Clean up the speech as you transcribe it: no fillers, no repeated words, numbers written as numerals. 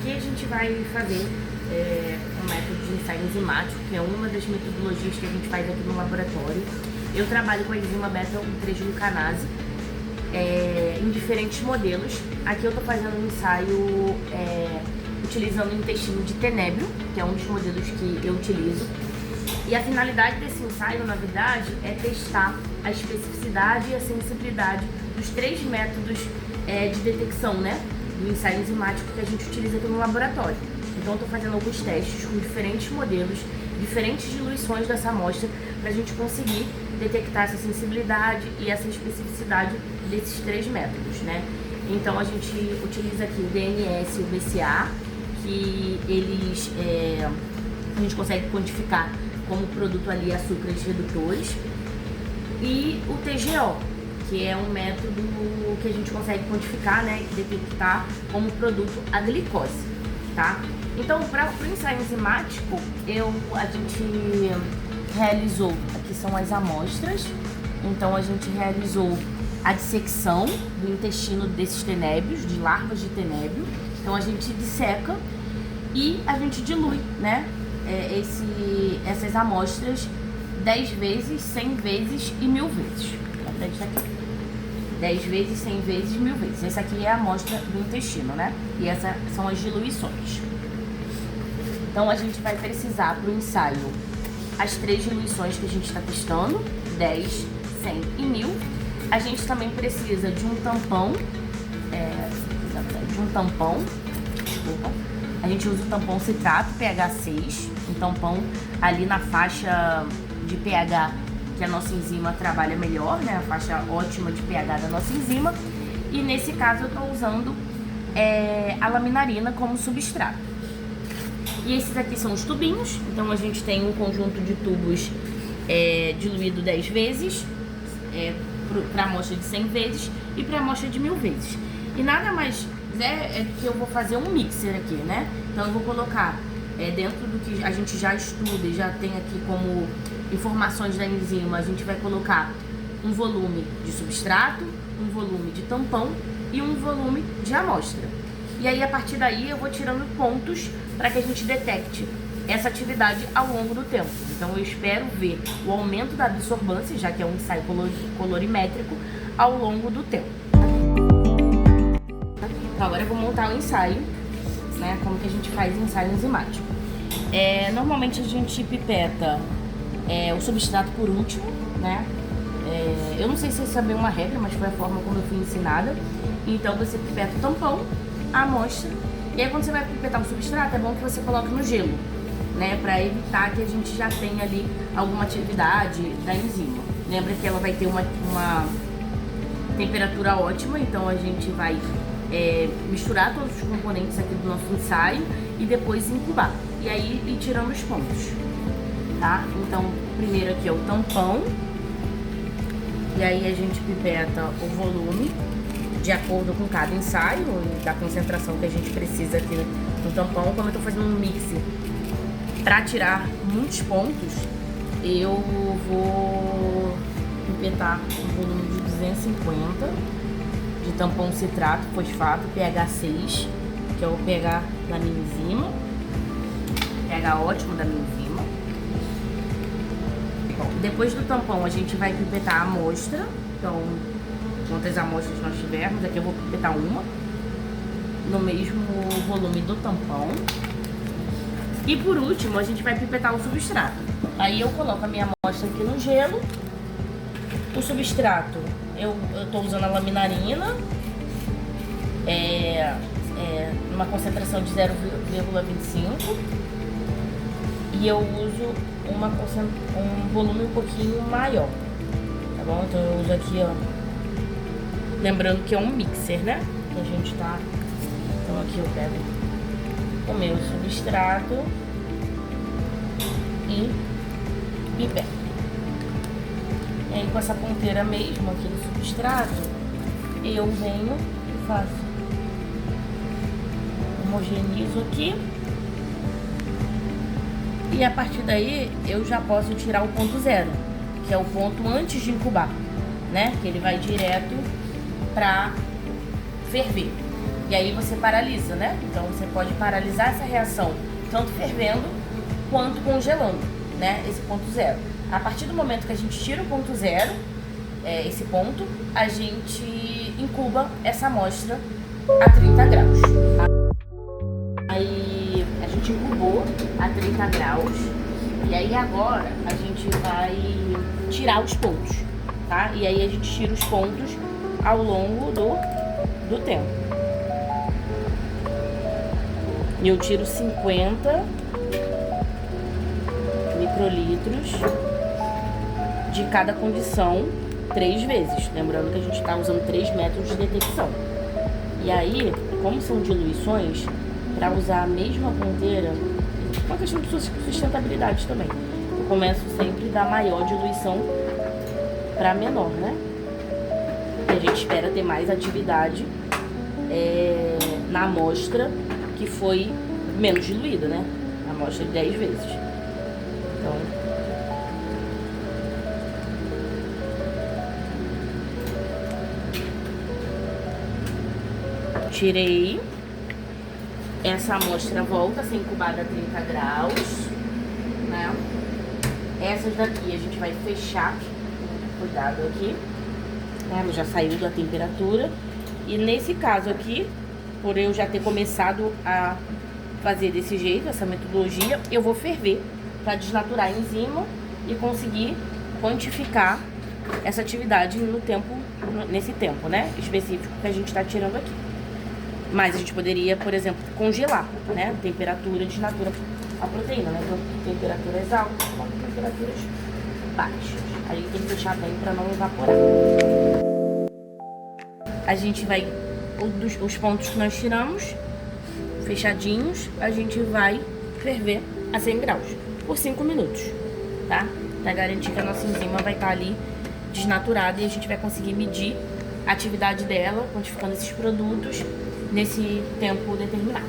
Aqui a gente vai fazer um método de ensaio enzimático, que é uma das metodologias que a gente faz aqui no laboratório. Eu trabalho com a enzima beta-3-glucanase em diferentes modelos. Aqui eu estou fazendo um ensaio utilizando o intestino de tenébrio, que é um dos modelos que eu utilizo. E a finalidade desse ensaio, na verdade, é testar a especificidade e a sensibilidade dos 3 métodos de detecção, né, do ensaio enzimático que a gente utiliza aqui no laboratório. Então, eu estou fazendo alguns testes com diferentes modelos, diferentes diluições dessa amostra, para a gente conseguir detectar essa sensibilidade e essa especificidade desses 3 métodos, né? Então, a gente utiliza aqui o DNS e o BCA, que eles a gente consegue quantificar como produto ali açúcares redutores, e o TGO, que é um método que a gente consegue quantificar, né, e detectar como produto a glicose, tá? Então, para o ensaio enzimático, a gente realizou, aqui são as amostras, então a gente realizou a dissecção do intestino desses tenébrios, de larvas de tenébrio. Então a gente disseca e a gente dilui, né, essas amostras 10 vezes, 100 vezes e 1000 vezes. 10 vezes, 100 vezes, 1000 vezes. Essa aqui é a amostra do intestino, né? E essas são as diluições. Então a gente vai precisar para o ensaio as 3 diluições que a gente está testando, 10, 100 e 1000. A gente também precisa de um tampão, desculpa. A gente usa o tampão citrato pH 6, um tampão ali na faixa de pH que a nossa enzima trabalha melhor, né? A faixa ótima de pH da nossa enzima. E nesse caso eu estou usando a laminarina como substrato. E esses aqui são os tubinhos. Então a gente tem um conjunto de tubos diluído 10 vezes, para amostra de 100 vezes e para amostra de 1000 vezes. E nada mais é que eu vou fazer um mixer aqui, né? Então eu vou colocar dentro do que a gente já estuda e já tem aqui como informações da enzima, a gente vai colocar um volume de substrato, um volume de tampão e um volume de amostra. E aí, a partir daí, eu vou tirando pontos para que a gente detecte essa atividade ao longo do tempo. Então, eu espero ver o aumento da absorvância, já que é um ensaio colorimétrico, ao longo do tempo. Então, agora eu vou montar o ensaio, né? Como que a gente faz ensaio enzimático. Normalmente, a gente pipeta o substrato por último, né? Eu não sei se isso é bem uma regra, mas foi a forma como eu fui ensinada. Então, você pipeta o tampão, a amostra, e aí quando você vai pipetar o substrato, é bom que você coloque no gelo, né, para evitar que a gente já tenha ali alguma atividade da enzima. Lembra que ela vai ter uma temperatura ótima, então a gente vai misturar todos os componentes aqui do nosso ensaio e depois incubar, e aí ir tirando os pontos, tá? Então, primeiro aqui é o tampão, e aí a gente pipeta o volume de acordo com cada ensaio e da concentração que a gente precisa aqui no tampão. Como eu tô fazendo um mix para tirar muitos pontos, eu vou pipetar um volume de 250 de tampão citrato fosfato pH 6, que é o pH da minha enzima, pH ótimo da minha enzima. Bom, depois do tampão a gente vai pipetar a amostra. Então, quantas amostras nós tivermos, aqui eu vou pipetar uma no mesmo volume do tampão. E por último, a gente vai pipetar o substrato. Aí eu coloco a minha amostra aqui no gelo. O substrato, eu tô usando a laminarina, numa concentração de 0,25. E eu uso um volume um pouquinho maior, tá bom? Então eu uso aqui, ó. Lembrando que é um mixer, né? Que a gente tá... Então aqui eu pego o meu substrato e pipeto. E aí com essa ponteira mesmo aqui do substrato, eu venho e faço. Homogenizo aqui. E a partir daí eu já posso tirar o ponto 0, que é o ponto antes de incubar, né? Que ele vai direto para ferver. E aí você paralisa, né? Então você pode paralisar essa reação, tanto fervendo quanto congelando, né? Esse ponto zero. A partir do momento que a gente tira o ponto zero, esse ponto, a gente incuba essa amostra a 30 graus. Aí a gente incubou a 30 graus e aí agora a gente vai tirar os pontos, tá? E aí a gente tira os pontos ao longo do tempo. E eu tiro 50 microlitros de cada condição 3 vezes. Lembrando que a gente está usando 3 métodos de detecção. E aí, como são diluições, para usar a mesma ponteira, uma questão de sustentabilidade também. Eu começo sempre da maior diluição para menor, né? E a gente espera ter mais atividade na amostra que foi menos diluída, né? A amostra de 10 vezes. Então, tirei. Essa amostra volta a ser incubada a 30 graus, né? Essas daqui a gente vai fechar, cuidado aqui, né? Já saiu da temperatura. E nesse caso aqui, por eu já ter começado a fazer desse jeito, essa metodologia, eu vou ferver para desnaturar a enzima e conseguir quantificar essa atividade no tempo, nesse tempo, né, específico que a gente está tirando aqui. Mas a gente poderia, por exemplo, congelar, né, temperatura desnatura a proteína, né, então temperaturas altas com temperaturas baixas. A gente tem que deixar bem para não evaporar. A gente vai, os pontos que nós tiramos, fechadinhos, a gente vai ferver a 100 graus por 5 minutos, tá? Pra garantir que a nossa enzima vai estar ali desnaturada e a gente vai conseguir medir a atividade dela, quantificando esses produtos nesse tempo determinado.